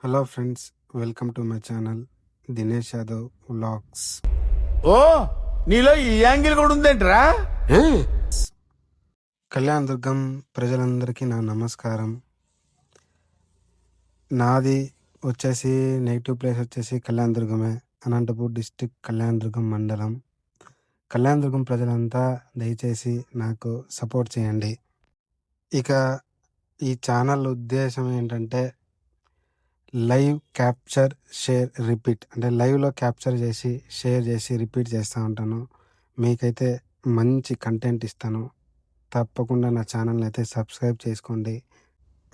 Hello friends, welcome to my channel Dinesh Yadav vlogs. ఓ నీలో ఈ యాంగిల్ కూడా ఉందేంట్రా? కళ్యాణ దుర్గం ప్రజలందరికీ నా నమస్కారం. నాది వచ్చేసి నెగిటివ్ ప్లేస్ వచ్చేసి కళ్యాణ దుర్గమే, అనంతపూర్ డిస్టిక్ కళ్యాణ దుర్గం మండలం. కళ్యాణ దుర్గం ప్రజలంతా దయచేసి నాకు సపోర్ట్ చేయండి. ఇక ఈ ఛానల్ ఉద్దేశం ఏంటంటే లైవ్ క్యాప్చర్, షేర్, రిపీట్. అంటే లైవ్లో క్యాప్చర్ చేసి షేర్ చేసి రిపీట్ చేస్తూ ఉంటాను. మీకైతే మంచి కంటెంట్ ఇస్తాను. తప్పకుండా నా ఛానల్ని అయితే సబ్స్క్రైబ్ చేసుకోండి.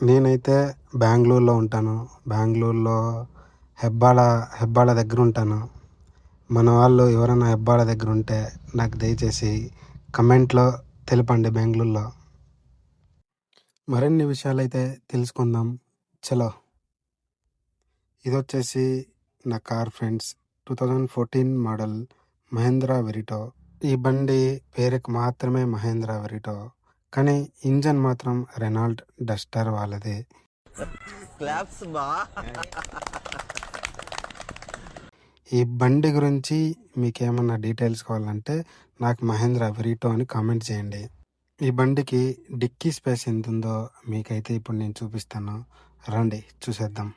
నేనైతే బెంగళూరులో ఉంటాను. బెంగళూరులో హెబ్బాళ దగ్గర ఉంటాను. మన వాళ్ళు ఎవరైనా హెబ్బాళ దగ్గర ఉంటే నాకు దయచేసి కమెంట్లో తెలపండి. బెంగళూరులో మరిన్ని విషయాలు అయితే తెలుసుకుందాం. చలో. ఇది వచ్చేసి నా car friends, 2014 model Mahindra Verito. ఈ బండి పేరుకి మాత్రమే మహేంద్రా వెరిటో, కానీ ఇంజన్ మాత్రం రెనాల్ట్ డస్టర్ వాళ్ళది. ఈ బండి గురించి మీకు ఏమన్నా డీటెయిల్స్ కావాలంటే నాకు మహేంద్రా వెరిటో అని కామెంట్ చేయండి. ఈ బండికి డిక్కీ స్పేస్ ఎంత ఉందో మీకైతే ఇప్పుడు నేను చూపిస్తాను. రండి చూసేద్దాం.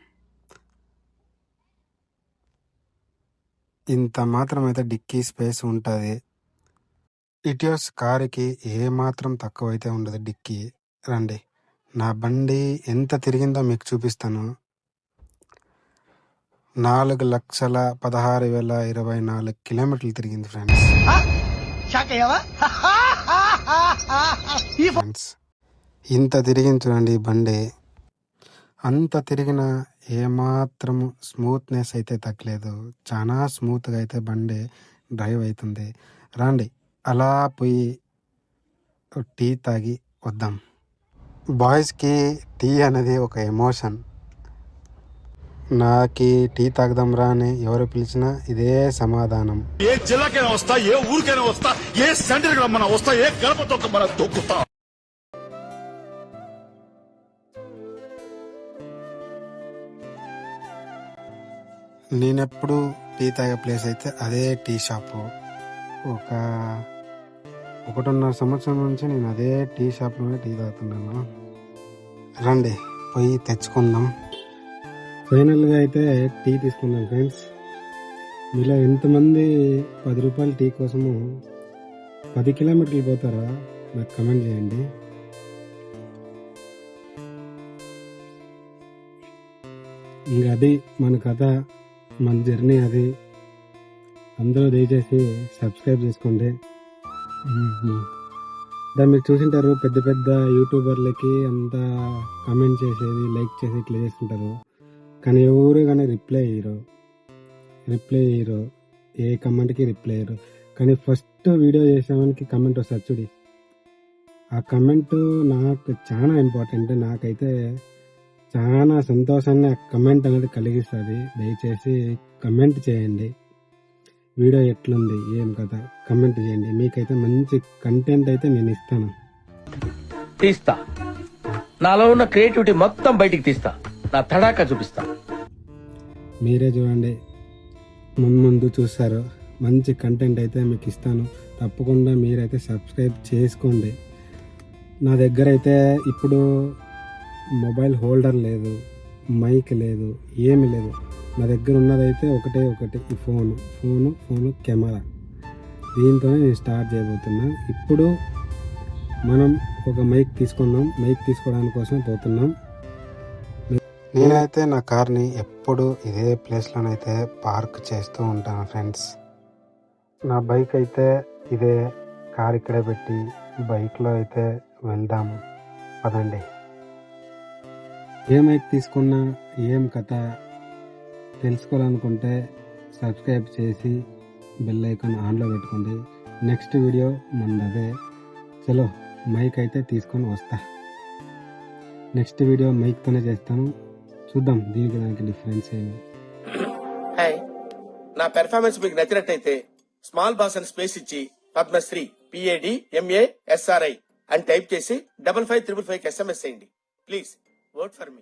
ఇంత మాత్రం అయితే డిక్కీ స్పేస్ ఉంటుంది. ఇటియోస్ కారుకి ఏమాత్రం తక్కువ అయితే ఉండదు డిక్కీ. రండి, నా బండి ఎంత తిరిగిందో మీకు చూపిస్తాను. 4,16,024 కిలోమీటర్లు తిరిగింది ఫ్రెండ్స్. ఇంత తిరిగింది చూడండి ఈ బండి. అంత తిరిగిన ఏమాత్రము స్మూత్నెస్ అయితే తగ్గలేదు. చాలా స్మూత్గా అయితే బండి డ్రైవ్ అవుతుంది. రండి అలా పోయి టీ తాగి వద్దాం. బాయ్స్కి టీ అనేది ఒక ఎమోషన్. నాకి టీ తాగదాం రా అని ఎవరు పిలిచినా ఇదే సమాధానం. ఏ జిల్లాకైనా వస్తా, ఏ ఊరికైనా వస్తా, ఏ సెంటర్కి రమ్మన్నా వస్తా, ఏ గడప తొక్కమన్నా తొక్కుతా. నేనెప్పుడు టీ తాగే ప్లేస్ అయితే అదే టీ షాపు. 1.5 సంవత్సరం నుంచి నేను అదే టీ షాప్లోనే టీ తాగుతున్నాను. రండి పోయి తెచ్చుకుందాం. ఫైనల్గా అయితే టీ తీసుకుందాం ఫ్రెండ్స్. మీలో ఎంతమంది 10 రూపాయల టీ కోసము 10 కిలోమీటర్లు పోతారా నాకు కమెంట్ చేయండి. ఇంకా అది మన కథ, మన జర్నీ అది. అందరూ దయచేసి సబ్స్క్రైబ్ చేసుకోండి. దాన్ని మీరు చూసింటారు, పెద్ద పెద్ద యూట్యూబర్లకి అంతా కామెంట్ చేసేది, లైక్ చేసి ఇట్లా చేస్తుంటారు, కానీ ఎవరు కానీ రిప్లై ఇయ్యరు. ఏ కమెంట్కి రిప్లై ఇయ్యరు. కానీ ఫస్ట్ వీడియో చేసేవానికి కమెంట్ వస్తుంది చూడి, ఆ కమెంట్ నాకు చాలా ఇంపార్టెంట్. నాకైతే చాలా సంతోషాన్ని ఆ కమెంట్ అనేది కలిగిస్తుంది. దయచేసి కమెంట్ చేయండి. వీడియో ఎట్లుంది, ఏం కదా కమెంట్ చేయండి. మీకైతే మంచి కంటెంట్ అయితే నేను ఇస్తాను. తీస్తా, నాలో ఉన్న క్రియేటివిటీ మొత్తం బయటికి తీస్తా, నా తడాకా చూపిస్తా. మీరే చూడండి, ముందు చూస్తారు. మంచి కంటెంట్ అయితే మీకు ఇస్తాను. తప్పకుండా మీరైతే సబ్స్క్రైబ్ చేసుకోండి. నా దగ్గర అయితే ఇప్పుడు మొబైల్ హోల్డర్ లేదు, మైక్ లేదు, ఏమి లేదు. నా దగ్గర ఉన్నదైతే ఒకటే ఈ ఫోను కెమెరా. దీంతోనే నేను స్టార్ట్ చేయబోతున్నా. ఇప్పుడు మనం ఒక మైక్ తీసుకున్నాం. మైక్ తీసుకోవడానికి కోసం పోతున్నాం. నేనైతే నా కార్ని ఎప్పుడు ఇదే ప్లేస్లోనైతే పార్క్ చేస్తూ ఉంటాను ఫ్రెండ్స్. నా బైక్ అయితే ఇదే, కార్ ఇక్కడే పెట్టి బైక్లో అయితే వెళ్దాము. పదండి. ఏ మైక్ తీసుకున్నా, ఏం కథ తెలుసుకోవాలనుకుంటే సబ్స్క్రైబ్ చేసి బెల్ ఐకాన్ ఆన్లో పెట్టుకోండి. నెక్స్ట్ వీడియో మనదే. చలో మైక్ అయితే తీసుకొని వస్తా. నెక్స్ట్ వీడియో మైక్తోనే చేస్తాను. చూద్దాం దీనికి దానికి డిఫరెన్స్ ఏమి. హాయ్, నా పెర్ఫార్మెన్స్ మీకు నచ్చినట్టయితే స్మాల్ బాస్ అని స్పేస్ ఇచ్చి పద్మశ్రీ PADMASRI అని టైప్ చేసి 5555 SMS చేయండి. Please vote for me.